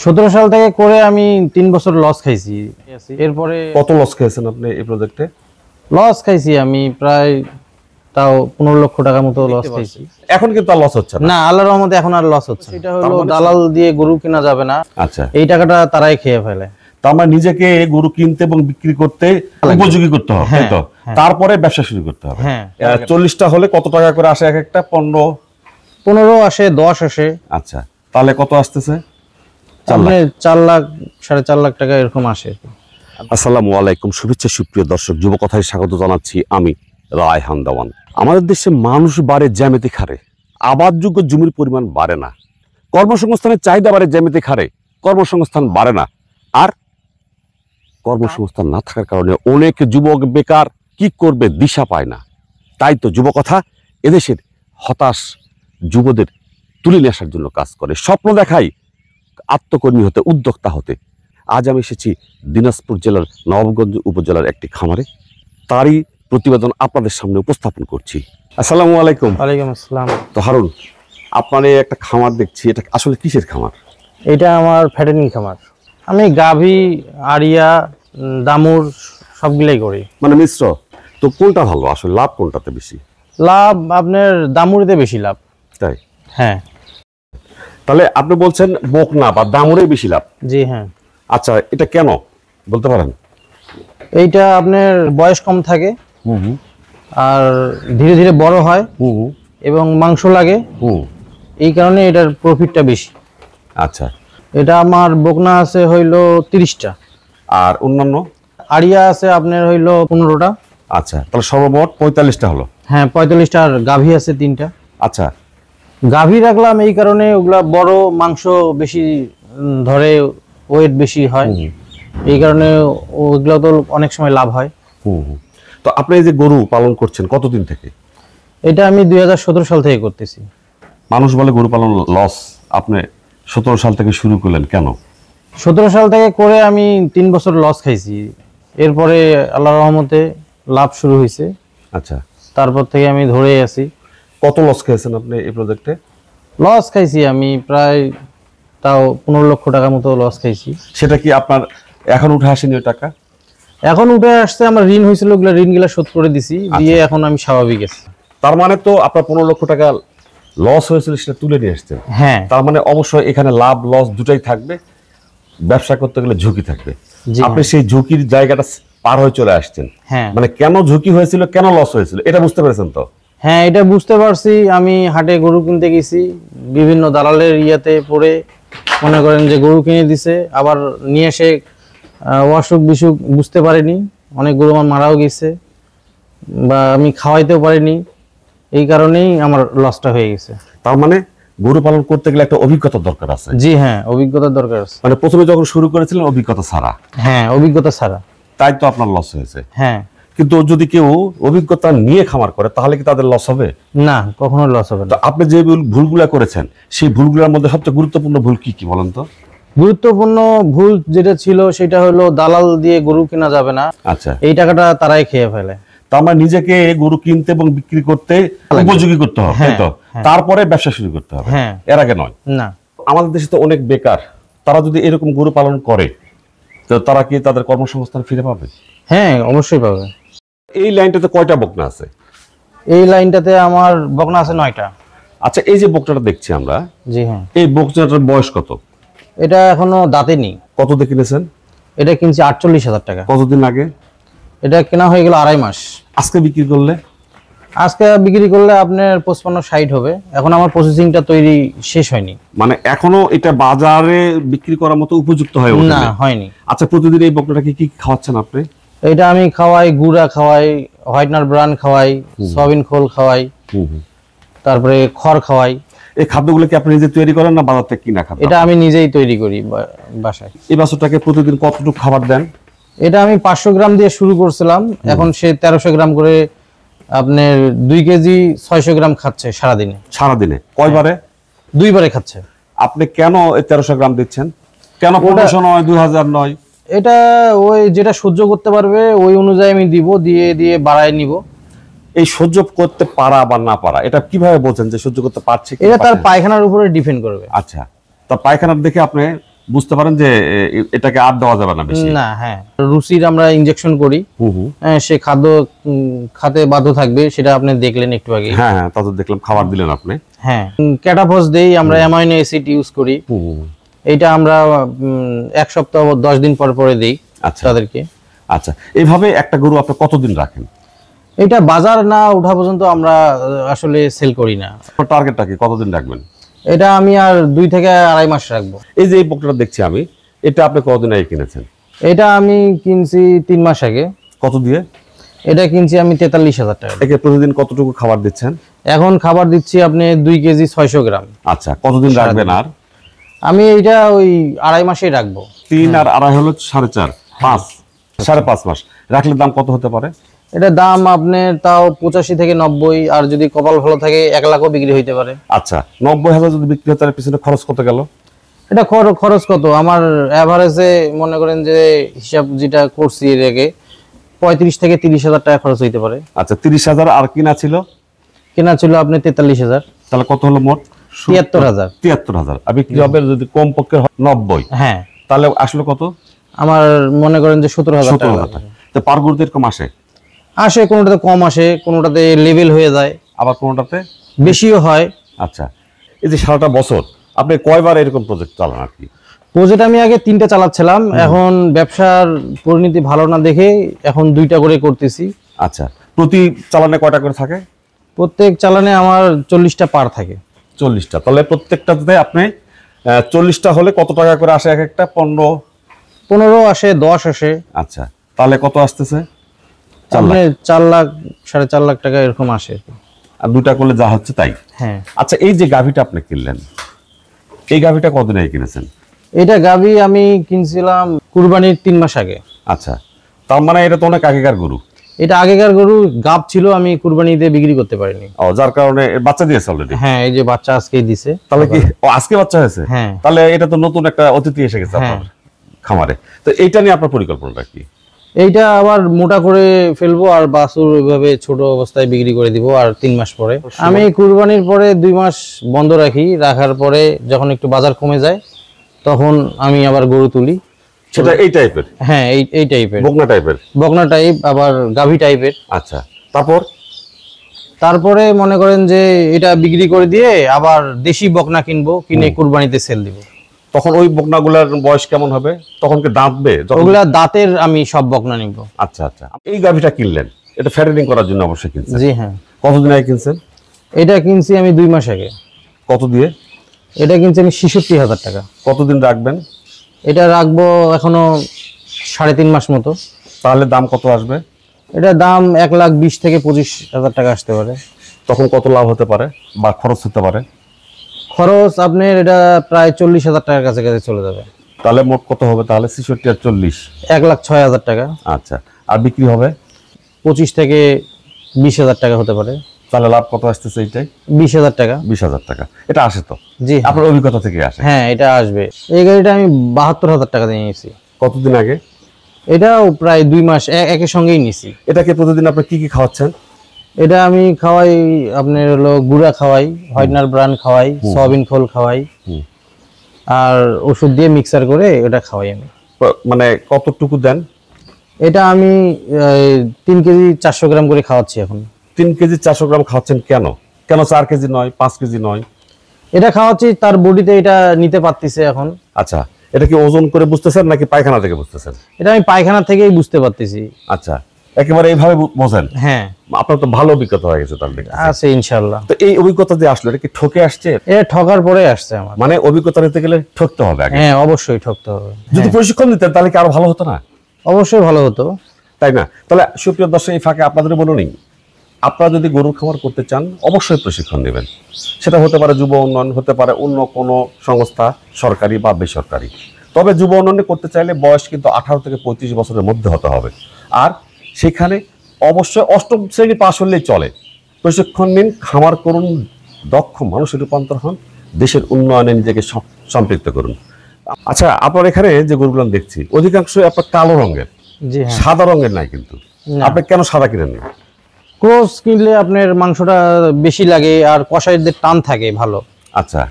17 সাল থেকে করে আমি 3 বছর লস খাইছি। এরপরে কত লস খেয়েছেন আপনি এই প্রজেক্টে? লস খাইছি আমি প্রায় তাও 15 লক্ষ টাকা মতো লস খাইছি। এখন কিন্তু আর লস হচ্ছে না? না, আল্লাহর রহমতে এখন আর লস হচ্ছে না। এটা হলো দালাল দিয়ে গরু কেনা যাবে না। আচ্ছা, এই টাকাটা তারাই খেয়ে ফেলে। তার মানে নিজেকে গরু কিনতে এবং বিক্রি করতে উপযোগী করতে হবে, তাই তো? তারপরে ব্যবসা শুরু করতে হবে। হ্যাঁ, 40টা হলে কত টাকা করে আসে? এক একটা 15 আসে, 10 আসে। আচ্ছা, তাহলে কত আসতেছে? 4 লাখ 4.5 লাখ টাকা এরকম আসে। আসসালামু আলাইকুম, শুভেচ্ছা সুপ্রিয় দর্শক, যুবকথায় স্বাগত জানাচ্ছি আমি রায়হান দেওয়ান। আমাদের দেশে মানুষ বাড়ে জ্যামিতিক হারে, আবাদযোগ্য জমির পরিমাণ বাড়ে না। কর্মসংস্থানের চাহিদা বাড়ে জ্যামিতিক হারে, কর্মসংস্থান বাড়ে না। আর কর্মসংস্থান না থাকার কারণে অনেক যুবক বেকার, কি করবে দিশা পায় না। তাই তো যুবকথা এদেশের হতাশ যুবদের তুলে নিয়ে আসার জন্য কাজ করে, স্বপ্ন দেখাই আত্মকর্মী হতে, উদ্যোক্তা হতে। আজ আমি এসেছি দিনাজপুর জেলার নবাবগঞ্জ উপজেলার একটি খামারে, তারই প্রতিবেদন আপনাদের সামনে উপস্থাপন করছি। আসসালামু আলাইকুম। ওয়ালাইকুম আসসালাম। তো হারুন, আপনার এই একটা খামার দেখছি, এটা আসলে কিসের খামার? এটা আমার ফ্যাটেনিং খামার। আমি গাভী, আড়িয়া, দামুর সবগুলাই করি। মানে মিশ্র। তো কোনটা ভালো, আসলে লাভ কোনটাতে বেশি? লাভ আপনার দামুরিতে বেশি লাভ। তাই? হ্যাঁ। তাহলে আপনি বলছেন বকনা বা দামুরে বেশি লাভ? জি হ্যাঁ। আচ্ছা, এটা কেন বলতে পারেন? এইটা আপনার বয়স কম থাকে, আর ধীরে ধীরে বড় হয় এবং মাংস লাগে, এই কারণে এটার প্রফিটটা বেশি। আচ্ছা, এটা আমার বকনা আছে হইলো 30টা, আর অন্যান্য আড়িয়া আছে আপনার হইলো 15টা। আচ্ছা, তাহলে সর্বমোট 45টা হলো। হ্যাঁ 45টা। আর গাভী আছে 3টা। আচ্ছা, গাভী রাখলাম এই কারণে ওগুলা বড়, মাংস বেশি ধরে, ওয়েট বেশি হয়, এই কারণে ওগুলা তো অনেক সময় লাভ হয়। তো আপনি এই যে গরু পালন করছেন কতদিন থেকে? এটা আমি 2017 সাল থেকে করতেছি। মানুষ বলে গরু পালন লস, আপনি 17 সাল থেকে শুরু করলেন কেন? 17 সাল থেকে করে আমি 3 বছর লস খাইছি। এরপরে আল্লাহর রহমতে লাভ শুরু হয়েছে। আচ্ছা, তারপর থেকে আমি ধরে আছি। কত লস খেয়েছেন আপনি এই প্রজেক্টে? লস খাইছি আমি প্রায় তাও 15 লক্ষ টাকা মতো লস খাইছি। সেটা কি আপনার এখন উঠে আসেনি ওই টাকা? এখন উঠে আসছে, আমার ঋণ হয়েছিল, ওগুলা ঋণগুলা শোধ করে দিছি, দিয়ে এখন আমি স্বাভাবিক আছি। তার মানে তো আপনার 15 লক্ষ টাকা লস হয়েছিল, সেটা তুলে নিয়ে আসছেন। হ্যাঁ। তার মানে অবশ্যই এখানে লাভ লস দুটাই থাকবে। ব্যবসা করতে গেলে ঝুঁকি থাকবে। আপনি সেই ঝুঁকির জায়গাটা পার হয়ে চলে আসছেন। হ্যাঁ। মানে কেন ঝুঁকি হয়েছিল, কেন লস হয়েছিল, এটা বুঝতে পেরেছেন তো? হ্যাঁ, এটা বুঝতে পারছি। আমি হাটে গরু কিনতে গেছি, বিভিন্ন দালালের ইয়াতে পড়ে মনে করেন যে গরু কিনে দিছে, আবার নিয়ে এসে অসুখ বিসুখ বুঝতে পারিনি, অনেক গরু আমার মারাও গেছে, বা আমি খাওয়াইতেও পারিনি, এই কারণেই আমার লসটা হয়ে গেছে। তার মানে গরু পালন করতে গেলে একটা অভিজ্ঞতা দরকার আছে। জি হ্যাঁ, অভিজ্ঞতার দরকার আছে। মানে প্রথমে যখন শুরু করেছিলেন অভিজ্ঞতা ছাড়া? হ্যাঁ, অভিজ্ঞতা ছাড়া। তাই তো আপনার লস হয়েছে। হ্যাঁ। কিন্তু যদি কেউ অভিজ্ঞতা নিয়ে খামার করে তাহলে কি তাদের লস হবে? না, কখনো লস হবে না। তো আপনি যে ভুলগুলা করেছেন, সেই ভুলগুলোর মধ্যে সবচেয়ে গুরুত্বপূর্ণ ভুল কি কি বলেন তো? গুরুত্বপূর্ণ ভুল যেটা ছিল সেটা হলো দালাল দিয়ে গরু কেনা যাবে না। আচ্ছা, এই টাকাটা তারাই খেয়ে ফেলে। তার মানে নিজেকে গরু কিনতে এবং বিক্রি করতে উপযোগী করতে হবে, তাই তো? তারপরে ব্যবসা শুরু করতে হবে, এর আগে নয়। না। আমাদের দেশে তো অনেক বেকার, তারা যদি এরকম গরু পালন করে তো তারা কি তাদের কর্মসংস্থান ফিরে পাবে? হ্যাঁ, অবশ্যই পাবে। এই লাইনটাতে কয়টা বকনা আছে? এই লাইনটাতে আমার বকনা আছে 9টা। আচ্ছা, এই যে বকনাটা দেখছি আমরা, জি হ্যাঁ। এই বকনাটার বয়স কত? এটা এখনো দাঁতে নেই। কত দিয়ে কিনেছেন? এটা কিনছি 48,000 টাকা। কতদিন আগে? এটা কেনা হয়ে গেল 2.5 মাস। আজকে বিক্রি করলে? আজকে বিক্রি করলে আপনার 55-60 হবে। এখন আমার প্রসেসিংটা তৈরি শেষ হয়নি। মানে এখনো এটা বাজারে বিক্রি করার মতো উপযুক্ত হয়ে ওঠেনি? না, হয়নি। আচ্ছা, প্রতিদিন এই বকনাটাকে কি খাওয়াচ্ছেন আপনি? এটা আমি খাওয়াই, গুড়া খাওয়াই, হোয়াইটনার ব্রান খাওয়াই, সয়াবিন খোল খাওয়াই, তারপরে খড় খাওয়াই। এই খাদ্যগুলো কি আপনি নিজে তৈরি করেন না বাজার থেকে কিনা খাদ্য? এটা আমি নিজেই তৈরি করি বাসায়। এই বাছুরটাকে প্রতিদিন কতটুকু খাবার দেন? এটা আমি 500 গ্রাম দিয়ে শুরু করছিলাম, এখন সে 1300 গ্রাম করে আপনার 2 কেজি 600 গ্রাম খাচ্ছে সারাদিনে। সারাদিনে কয়বারে? 2 বারে খাচ্ছে। আপনি কেন 1300 গ্রাম দিচ্ছেন? কেন 1500 নয়, 2000 নয়? এটা ওই যেটা সহ্য করতে পারবে ওই অনুযায়ী আমি দিব, দিয়ে দিয়ে বাড়ায় নিব। এই সহ্য করতে পারা বা না পারা এটা কিভাবে বলছেন যে সহ্য করতে পারছে? এটা তার পায়খানার উপরে ডিপেন্ড করবে। আচ্ছা, তা পায়খানার দেখে আপনি বুঝতে পারেন যে এটাকে আর দেওয়া যাবে না বেশি। না, হ্যাঁ, রুচির আমরা ইনজেকশন করি। সে খাদ্য খাতে বাধ্য থাকবে, সেটা আপনি দেখলেন একটু আগে। হ্যাঁ হ্যাঁ, তা তো দেখলাম, খাবার দিলেন আপনি। হ্যাঁ, ক্যাটাফস দেই আমরা, অ্যামাইনো অ্যাসিড ইউজ করি। এইটা আমরা 1 সপ্তাহ 10 দিন পর পরে দেই আচ্ছা তাদেরকে। আচ্ছা, এইভাবে একটা গরু আপনি কতদিন রাখেন? এটা বাজার না ওঠা পর্যন্ত আমরা আসলে সেল করি না। টার্গেটটা কি, কতদিন রাখবেন? এটা আমি আর 2 থেকে 2.5 মাস রাখবো। এই যে এই বকনাটা দেখছি আমি, এটা আপনি কতদিন আগে কিনেছেন? এটা আমি কিনছি 3 মাস আগে। কত দিয়ে? এটা কিনছি আমি 43,000 টাকা। একে প্রতিদিন কতটুকু খাবার দিচ্ছেন? এখন খাবার দিচ্ছি আপনি 2 কেজি 600 গ্রাম। আচ্ছা, কতদিন রাখবেন? আর আমি এটা ওই 2.5 মাসেই রাখবো। 3 আর 2.5 হলো 4.5, 5, 5.5 মাস রাখলে দাম কত হতে পারে? এটা দাম আপনার তাও 85 থেকে 90, আর যদি কপাল ভালো থাকে 1 লাখও বিক্রি হইতে পারে। আচ্ছা, 90,000 যদি বিক্রি হয় তাহলে পিছনে খরচ কত গেল? এটা খরচ কত আমার এভারেজে মনে করেন যে হিসাব যেটা করছি এর আগে 35 থেকে 30,000 টাকা খরচ হইতে পারে। আচ্ছা, 30,000 আর কিনা ছিল? কেনা ছিল আপনি 43,000। তাহলে কত হলো মোট? 73,000। 73,000। আর বিক্রি হবে যদি কম পক্ষে 90, হ্যাঁ, তাহলে আসলে কত? আমার মনে করেন যে 17,000 টাকা 17,000 টাকা। তো পার গরুতে এরকম আসে, কোনোটাতে কম আসে, কোনোটাতে লেভেল হয়ে যায়, আবার কোনোটাতে বেশিও হয়। আচ্ছা, এই যে সারাটা বছর আপনি কয়বার এরকম প্রজেক্ট চালান আর কি? প্রজেক্ট আমি আগে 3টা চালাচ্ছিলাম, এখন ব্যবসার পরিণতি ভালো না দেখে এখন 2টা করে করতেছি। আচ্ছা, প্রতি চালানে কয়টা করে থাকে? প্রত্যেক চালানে আমার 40টা পার থাকে। 40টা। তাহলে প্রত্যেকটাতে আপনি 40টা হলে কত টাকা করে আসে? এক একটা 15 আসে, 10 আসে। আচ্ছা, তাহলে কত আসতেছে? 4 লাখ 4.5 লাখ টাকা এরকম আসে। আর 2টা করলে যা হচ্ছে তাই। হ্যাঁ। আচ্ছা, এই যে গাভীটা আপনি কিনলেন, এই গাভীটা কতদিন আগে কিনেছেন? এটা গাভী আমি কিনছিলাম কুরবানির 3 মাস আগে। আচ্ছা, তার মানে এটা তো অনেক আগেকার গরু। এটা আগেকার গরু, গাব ছিল, আমি কুরবানিতে বিক্রি করতে পারিনি। ও, যার কারণে বাচ্চা দিয়েছে অলরেডি। হ্যাঁ, এই যে বাচ্চা আজকেই দিছে। তাহলে কি আজকে বাচ্চা হয়েছে? হ্যাঁ। তাহলে এটা তো নতুন একটা অতিথি এসে গেছে আপনার খামারে। তো এইটা নিয়ে আপনার পরিকল্পনাটা কি? এইটা আবার মোটা করে ফেলবো আর বাছুর ওইভাবে ছোট অবস্থায় বিক্রি করে দিব আর 3 মাস পরে। আমি কুরবানির পরে 2 মাস বন্ধ রাখি, রাখার পরে যখন একটু বাজার কমে যায় তখন আমি আবার গরু তুলি। সেটা এই টাইপের? হ্যাঁ, এই টাইপের, বকনা টাইপের। বকনা টাইপ, আবার গাভী টাইপের। আচ্ছা, তারপরে মনে করেন যে এটা বিক্রি করে দিয়ে আবার দেশি বকনা কিনবো, কিনে কুরবানিতে সেল দিব। তখন ওই বকনাগুলার বয়স কেমন হবে? তখন কি দাঁতবে? ওগুলা দাঁতের আমি সব বকনা নিব। আচ্ছা আচ্ছা, এই গাভীটা কিনলেন, এটা ফ্যাটেনিং করার জন্য অবশ্যই কিনছেন? জি হ্যাঁ। কতদিন আগে কিনছেন? এটা কিনছি আমি 2 মাস আগে। কত দিয়ে? এটা কিনছি আমি 66,000 টাকা। কতদিন রাখবেন? এটা রাখবো এখনো 3.5 মাস মতো। তাহলে দাম কত আসবে? এটা দাম 1,20,000 থেকে 25,000 টাকা আসতে পারে। তখন কত লাভ হতে পারে বা খরচ হতে পারে? খরচ আপনার এটা প্রায় 40,000 টাকার কাছাকাছি চলে যাবে। তাহলে মোট কত হবে তাহলে? 66 আর 40, 1,06,000 টাকা। আচ্ছা, আর বিক্রি হবে 25 থেকে 20,000 টাকা হতে পারে। তাহলে লাভ কত আসতেছে? এইটাই 20,000 টাকা। 20,000 টাকা। এটা আসে তো? জি, আপনার অভিজ্ঞতা থেকে আসে? হ্যাঁ, এটা আসবে। এই গাড়িটা আমি 72,000 টাকা দিয়ে নিয়েছি। কতদিন আগে? এটাও প্রায় 2 মাস একের সঙ্গেই নিছি। এটাকে প্রতিদিন আপনি কি কি খাওয়াচ্ছেন? এটা আমি খাওয়াই আপনার হলো গুঁড়া খাওয়াই, হোয়াইটনার ব্রান খাওয়াই, সয়াবিন খোল খাওয়াই, আর ওষুধ দিয়ে মিক্সার করে ওটা খাওয়াই আমি। মানে কতটুকু দেন? এটা আমি 3 কেজি 400 গ্রাম করে খাওয়াচ্ছি এখন। 3 কেজি 400 গ্রাম খাওয়াচ্ছেন কেন? কেন 4 কেজি নয়, 5 কেজি নয়? এটা খাওয়াচ্ছি, তার বডিতে এটা নিতে পারতেছে এখন। আচ্ছা, এটা কি ওজন করে বুঝতেছেন নাকি পায়খানা থেকে বুঝতেছেন? এটা আমি পায়খানা থেকেই বুঝতে পারতেছি। আচ্ছা, একেবারে এইভাবে বোঝেন? হ্যাঁ। আপনার তো ভালো অভিজ্ঞতা হয়ে গেছে তাহলে। আছে ইনশাআল্লাহ। তো এই অভিজ্ঞতা যে আসলো, এটা কি ঠকে আসছে? এটা ঠকার পরে আসছে আমার। মানে অভিজ্ঞতা নিতে গেলে ঠকতে হবে আগে? হ্যাঁ, অবশ্যই ঠকতে হবে। যদি প্রশিক্ষণ দিতেন তাহলে কি আরো ভালো হতো না? অবশ্যই ভালো হতো, তাই না? তাহলে সুপ্রিয় দর্শক, এই ফাঁকে আপনাদের বলে নিই, আপনারা যদি গরুর খামার করতে চান অবশ্যই প্রশিক্ষণ নেবেন। সেটা হতে পারে যুব উন্নয়ন, হতে পারে অন্য কোনো সংস্থা, সরকারি বা বেসরকারি। তবে যুব উন্নয়নে করতে চাইলে বয়স কিন্তু 18 থেকে 35 বছরের মধ্যে হতে হবে। আর সেখানে অবশ্যই 8ম শ্রেণী পাশ হলেই চলে। প্রশিক্ষণ নিন, খামার করুন, দক্ষ মানুষের রূপান্তর হন, দেশের উন্নয়নে নিজেকে সম্পৃক্ত করুন। আচ্ছা, আপনার এখানে যে গরুগুলো দেখছি অধিকাংশই আপনার কালো রঙের। জি হ্যাঁ। সাদা রঙের নাই কিন্তু। আপনি কেন সাদা কিনেন? ক্রস কিনলে আপনার মাংসটা বেশি লাগে আর কষাইদের টান থাকে ভালো। আচ্ছা,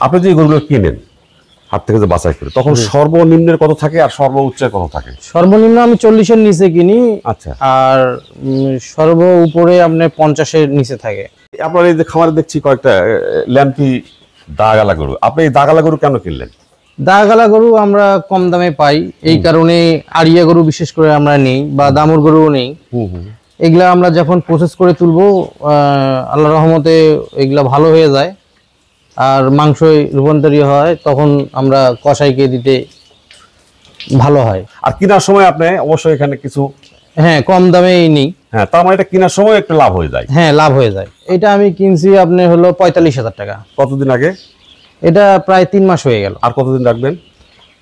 আপনি যে গরুগুলো কিনেন হাট থেকে যে বাছাই করে, তখন সর্বনিম্নের কত থাকে আর সর্বোচ্চের কত থাকে? সর্বনিম্ন আমি 40-এর নিচে কিনি, আচ্ছা। আর সর্ব উপরে আপনার 50-এর নিচে থাকে। আপনার এই যে খামারে দেখছি কয়েকটা ল্যাম্পি দাগালা গরু, আপনি এই দাগালা গরু কেন কিনলেন? দাগালা গরু আমরা কম দামে পাই, এই কারণে আড়িয়া গরু বিশেষ করে আমরা নেই, বা দামুর গরুও নেই। এগুলা আমরা যখন প্রসেস করে তুলবো, আল্লাহর রহমতে এগুলা ভালো হয়ে যায় আর মাংস রূপান্তরিত হয়, তখন আমরা কসাইকে দিতে ভালো হয়। আর কেনার সময় আপনি অবশ্যই এখানে কিছু, হ্যাঁ, কম দামেই নিই। হ্যাঁ, তার মানে এটা কেনার সময় একটু লাভ হয়ে যায়। হ্যাঁ, লাভ হয়ে যায়। এটা আমি কিনছি আপনার হলো 45,000 টাকা। কতদিন আগে? এটা প্রায় 3 মাস হয়ে গেল। আর কতদিন রাখবেন?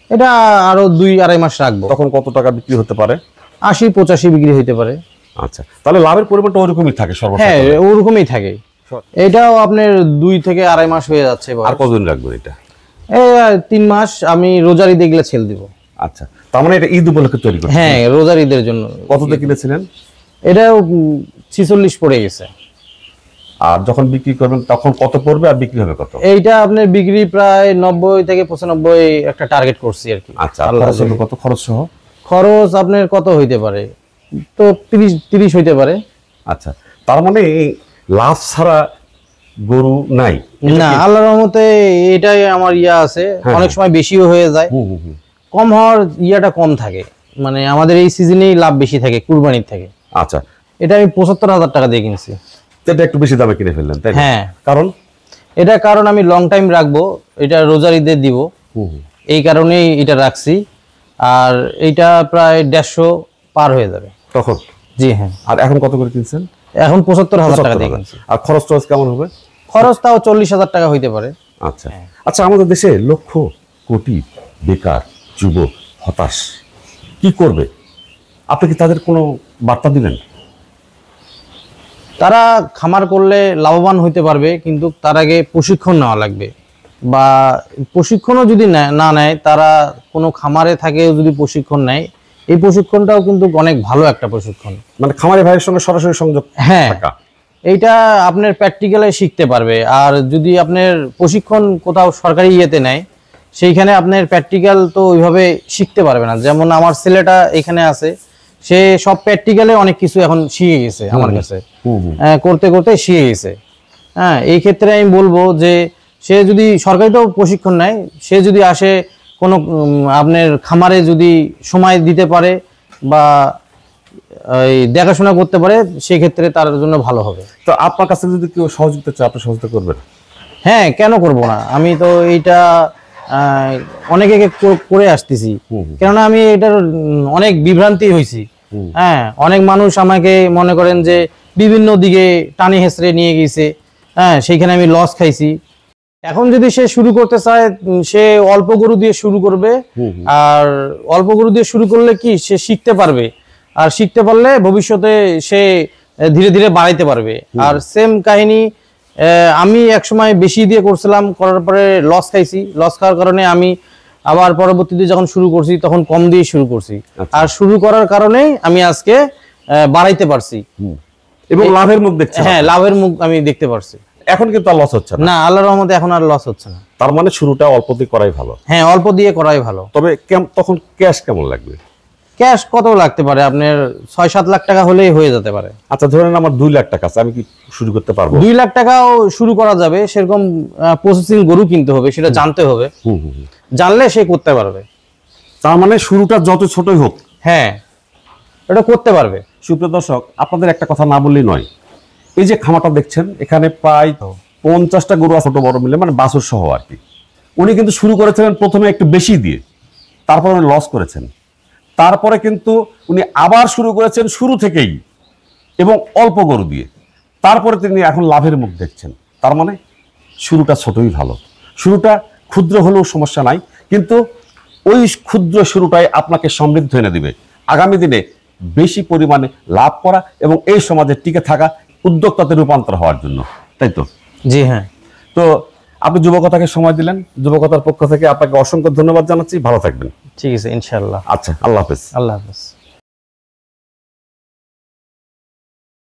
এটা আরো 2-2.5 মাস রাখবো। তখন কত টাকা বিক্রি হতে পারে? 80-85 বিক্রি হইতে পারে। আচ্ছা, তাহলে লাভের পরিমাণটা ওরকমই থাকে সর্বোচ্চ? হ্যাঁ, ওরকমই থাকে। এটাও আপনার 2 থেকে 2.5 মাস হয়ে যাচ্ছে। আর কতদিন রাখবেন এটা? এই 3 মাস আমি রোজার ঈদে এগুলা ছেড়ে দিব। আচ্ছা, তার মানে এটা ঈদ উপলক্ষে তৈরি করছেন? হ্যাঁ, রোজার ঈদের জন্য। কততে কিনেছিলেন? এটাও 46 পড়ে গেছে। আর যখন বিক্রি করবেন তখন কত পড়বে আর বিক্রি হবে কত? এইটা আপনার বিক্রি প্রায় 90 থেকে 95 একটা টার্গেট করছি আর কি। আচ্ছা, খরচ হবে কত? খরচ সহ খরচ আপনার কত হইতে পারে? তো 30 হইতে পারে। আচ্ছা, তার মানে এই লাভ ছাড়া গরু নাই না, আল্লাহর রহমতে এটাই আমার ইয়া আছে। অনেক সময় বেশিও হয়ে যায়, কম হওয়ার ইয়াটা কম থাকে। মানে আমাদের এই সিজনেই লাভ বেশি থাকে কুরবানির থেকে। আচ্ছা, এটা আমি 75,000 টাকা দিয়ে কিনছি। এটা একটু বেশি দামে কিনে ফেললেন, তাই না? হ্যাঁ, কারণ এটা কারণ আমি লং টাইম রাখবো, এটা রোজার ঈদে দিব, এই কারণেই এটা রাখছি। আর এইটা প্রায় 150 পার হয়ে যাবে তখন। জি হ্যাঁ। আর এখন কত করে কিনছেন? এখন 75,000 টাকা দিয়ে কিনছি। আর খরচ টরচ কেমন হবে? খরচ তাও 40,000 টাকা হইতে পারে। আচ্ছা আচ্ছা, আমাদের দেশে লক্ষ কোটি বেকার যুবক হতাশ, কি করবে? আপনি কি তাদের কোনো বার্তা দিবেন? তারা খামার করলে লাভবান হইতে পারবে, কিন্তু তার আগে প্রশিক্ষণ নেওয়া লাগবে, বা প্রশিক্ষণও যদি না নেয়, তারা কোনো খামারে থাকে যদি প্রশিক্ষণ নেয়, এই প্রশিক্ষণটাও কিন্তু অনেক ভালো একটা প্রশিক্ষণ। মানে খামারি ভাইয়ের সঙ্গে সরাসরি সংযোগ হ্যাঁ, থাকা, এইটা আপনার প্র্যাকটিক্যালে শিখতে পারবে। আর যদি আপনার প্রশিক্ষণ কোথাও সরকারি ইয়েতে নেয়, সেইখানে আপনার প্র্যাকটিক্যাল তো ওইভাবে শিখতে পারবে না। যেমন আমার ছেলেটা এখানে আছে, সে সব প্র্যাকটিক্যালে অনেক কিছু এখন শিখে গেছে আমার কাছে, করতে করতে শিখে গেছে। হ্যাঁ, এই ক্ষেত্রে আমি বলবো যে সে যদি সরকারিতেও প্রশিক্ষণ নেয়, সে যদি আসে কোনো আপনার খামারে যদি সময় দিতে পারে বা এই দেখাশোনা করতে পারে, সেক্ষেত্রে তার জন্য ভালো হবে। তো আপনার কাছে যদি কেউ সহযোগিতা চায়, আপনি সহযোগিতা করবেন? হ্যাঁ, কেন করব না? আমি তো এইটা অনেকে করে আসতেছি, কেননা আমি এটার অনেক বিভ্রান্তি হয়েছি। হ্যাঁ, অনেক মানুষ আমাকে মনে করেন যে বিভিন্ন দিকে টানি হেসড়ে নিয়ে গেছে। হ্যাঁ, সেইখানে আমি লস খাইছি। এখন যদি সে শুরু করতে চায়, সে অল্প গরু দিয়ে শুরু করবে। আর অল্প গরু দিয়ে শুরু করলে কি সে শিখতে পারবে, আর শিখতে পারলে ভবিষ্যতে সে ধীরে ধীরে বাড়াইতে পারবে। আর সেম কাহিনী আমি একসময় বেশি দিয়ে করছিলাম, করার পরে লস খাইছি। লস খাওয়ার কারণে আমি আবার পরবর্তীতে যখন শুরু করছি, তখন কম দিয়ে শুরু করছি। আর শুরু করার কারণেই আমি আজকে বাড়াইতে পারছি এবং লাভের মুখ দেখছেন। হ্যাঁ, লাভের মুখ আমি দেখতে পারছি। এখন কিন্তু আর লস হচ্ছে না, আল্লাহর রহমতে এখন আর লস হচ্ছে না। তার মানে শুরুটা অল্প দিয়ে করাই ভালো। হ্যাঁ, অল্প দিয়ে করাই ভালো। তবে তখন ক্যাশ কেমন লাগবে? ক্যাশ কত লাগতে পারে? আপনার 6-7 লাখ টাকা হলেই হয়ে যেতে পারে। আচ্ছা, ধরেন আমার 2 লাখ টাকা আছে, আমি কি শুরু করতে পারবো? 2 লাখ টাকাও শুরু করা যাবে। সেরকম প্রসেসিং গরু কিনতে হবে, সেটা জানতে হবে। জানলে সে করতে পারবে। তার মানে শুরুটা যত ছোটই হোক, হ্যাঁ, এটা করতে পারবে। সুপ্রিয় দর্শক, আপনাদের একটা কথা না বললেই নয়। এই যে খামারটা দেখছেন, এখানে প্রায় 50টা গরু আছে, ছোট বড় মিলে, মানে বাছুর সহ আর কি। উনি কিন্তু শুরু করেছিলেন প্রথমে একটু বেশি দিয়ে, তারপর উনি লস করেছেন। তারপরে কিন্তু উনি আবার শুরু করেছেন শুরু থেকেই এবং অল্প গরু দিয়ে, তারপরে তিনি এখন লাভের মুখ দেখছেন। তার মানে শুরুটা ছোটই ভালো। শুরুটা ক্ষুদ্র হলেও সমস্যা নাই, কিন্তু ওই ক্ষুদ্র শুরুটাই আপনাকে সমৃদ্ধ এনে দিবে আগামী দিনে বেশি পরিমাণে লাভ করা এবং এই সমাজে টিকে থাকা, উদ্যোক্তাতে রূপান্তর হওয়ার জন্য, তাই তো? জি হ্যাঁ। তো আপনি যুবকতাকে সময় দিলেন, যুবকতার পক্ষ থেকে আপনাকে অসংখ্য ধন্যবাদ জানাচ্ছি। ভালো থাকবেন। ঠিক আছে, ইনশাআল্লাহ। আচ্ছা, আল্লাহ হাফেজ। আল্লাহ হাফেজ।